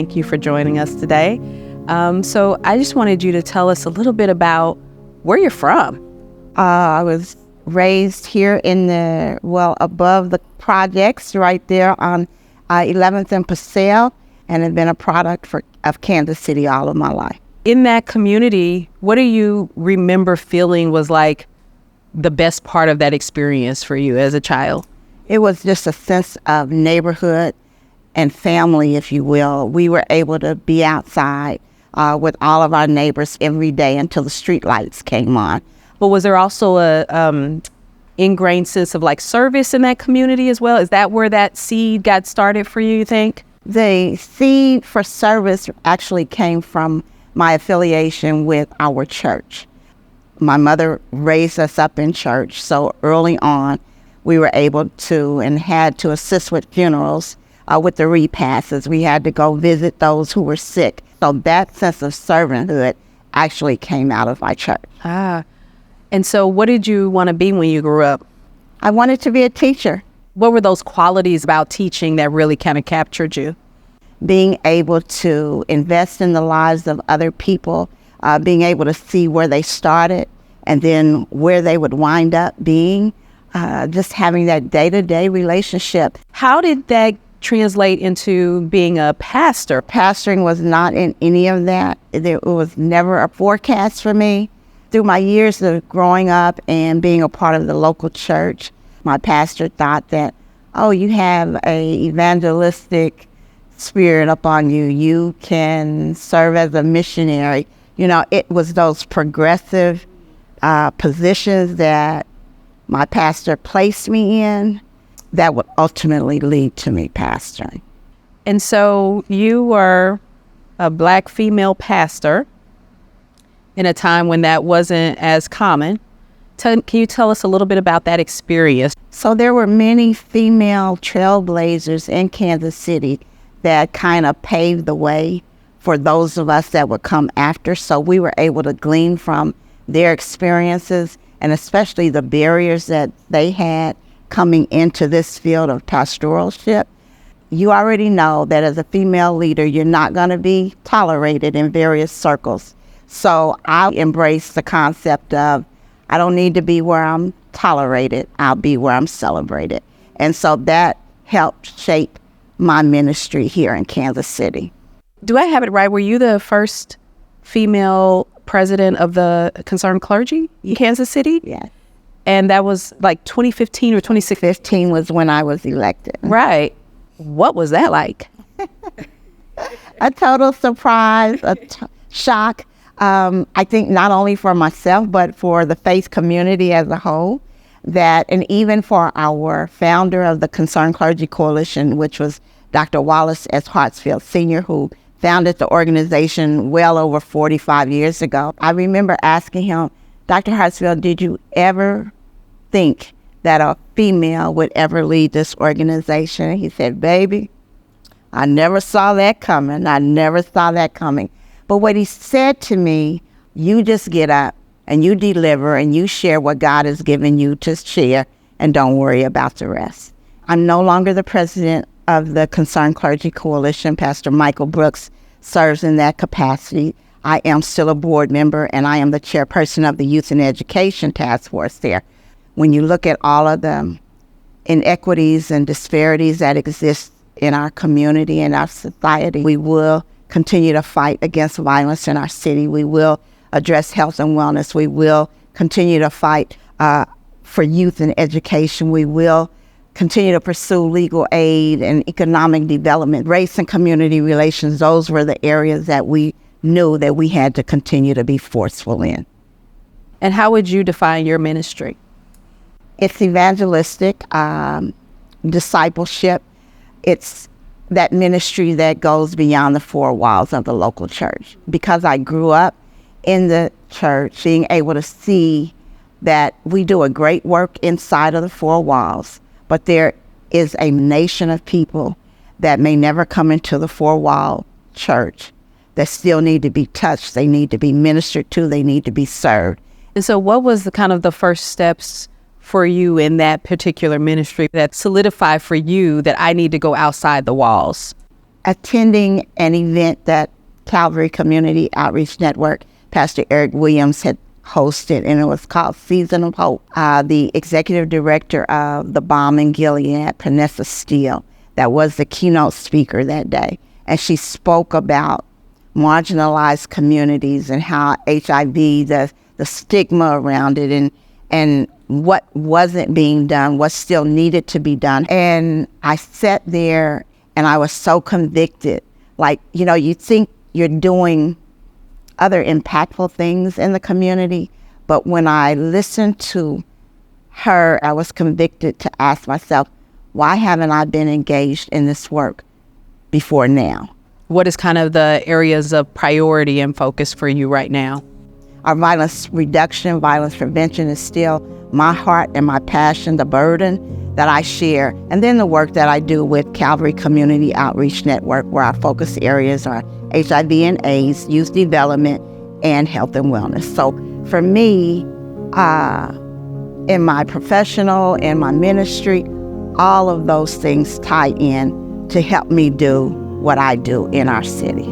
thank you for joining us today. So I just wanted you to tell us a little bit about where you're from. I was raised here above the projects right there on 11th and Paseo, and have been a product of Kansas City all of my life. In that community, what do you remember feeling was like the best part of that experience for you as a child? It was just a sense of neighborhood and family, if you will. We were able to be outside with all of our neighbors every day until the street lights came on. But was there also a ingrained sense of like service in that community as well? Is that where that seed got started for you think? The seed for service actually came from my affiliation with our church. My mother raised us up in church, so early on we were able to and had to assist with funerals with the repasses. We had to go visit those who were sick. So that sense of servanthood actually came out of my church. And so what did you want to be when you grew up? I wanted to be a teacher. What were those qualities about teaching that really kind of captured you? Being able to invest in the lives of other people, being able to see where they started and then where they would wind up being, just having that day-to-day relationship. How did that translate into being a pastor? Pastoring was not in any of that. It was never a forecast for me. Through my years of growing up and being a part of the local church, my pastor thought that, you have a evangelistic spirit upon you. You can serve as a missionary. It was those progressive positions that my pastor placed me in that would ultimately lead to me pastoring. And so you were a Black female pastor in a time when that wasn't as common. Can you tell us a little bit about that experience? So there were many female trailblazers in Kansas City that kind of paved the way for those of us that would come after. So we were able to glean from their experiences and especially the barriers that they had coming into this field of pastoralship. You already know that as a female leader, you're not going to be tolerated in various circles. So I embrace the concept of, I don't need to be where I'm tolerated, I'll be where I'm celebrated. And so that helped shape my ministry here in Kansas City. Do I have it right? Were you the first female president of the Concerned Clergy in Kansas City? Yes. And that was like 2015 or 2016? 2015 was when I was elected. Right. What was that like? A total surprise, shock. I think not only for myself, but for the faith community as a whole, and even for our founder of the Concerned Clergy Coalition, which was Dr. Wallace S. Hartsfield Sr., who founded the organization well over 45 years ago. I remember asking him, Dr. Hartsfield, did you ever think that a female would ever lead this organization? And he said, baby, I never saw that coming. But what he said to me, you just get up and you deliver and you share what God has given you to share and don't worry about the rest. I'm no longer the president of the Concerned Clergy Coalition. Pastor Michael Brooks serves in that capacity. I am still a board member and I am the chairperson of the Youth and Education Task Force there. When you look at all of the inequities and disparities that exist in our community and our society, we will continue to fight against violence in our city. We will address health and wellness. We will continue to fight for youth and education. We will continue to pursue legal aid and economic development, race and community relations. Those were the areas that we knew that we had to continue to be forceful in. And how would you define your ministry? It's evangelistic, discipleship. It's that ministry that goes beyond the four walls of the local church. Because I grew up in the church, being able to see that we do a great work inside of the four walls, but there is a nation of people that may never come into the four-wall church that still need to be touched. They need to be ministered to. They need to be served. And so what was the first steps for you in that particular ministry that solidified for you that I need to go outside the walls? attending an event that Calvary Community Outreach Network, Pastor Eric Williams had hosted, and it was called Season of Hope. The executive director of the Balm in Gilead, Panessa Steele, that was the keynote speaker that day. And she spoke about marginalized communities and how HIV, the stigma around it, and what wasn't being done, what still needed to be done. And I sat there and I was so convicted. Like, you think you're doing other impactful things in the community, but when I listened to her, I was convicted to ask myself, why haven't I been engaged in this work before now? What is kind of the areas of priority and focus for you right now? Our violence reduction, violence prevention is still my heart and my passion, the burden that I share. And then the work that I do with Calvary Community Outreach Network, where our focus areas are HIV and AIDS, youth development, and health and wellness. So for me, in my professional and my ministry, all of those things tie in to help me do what I do in our city.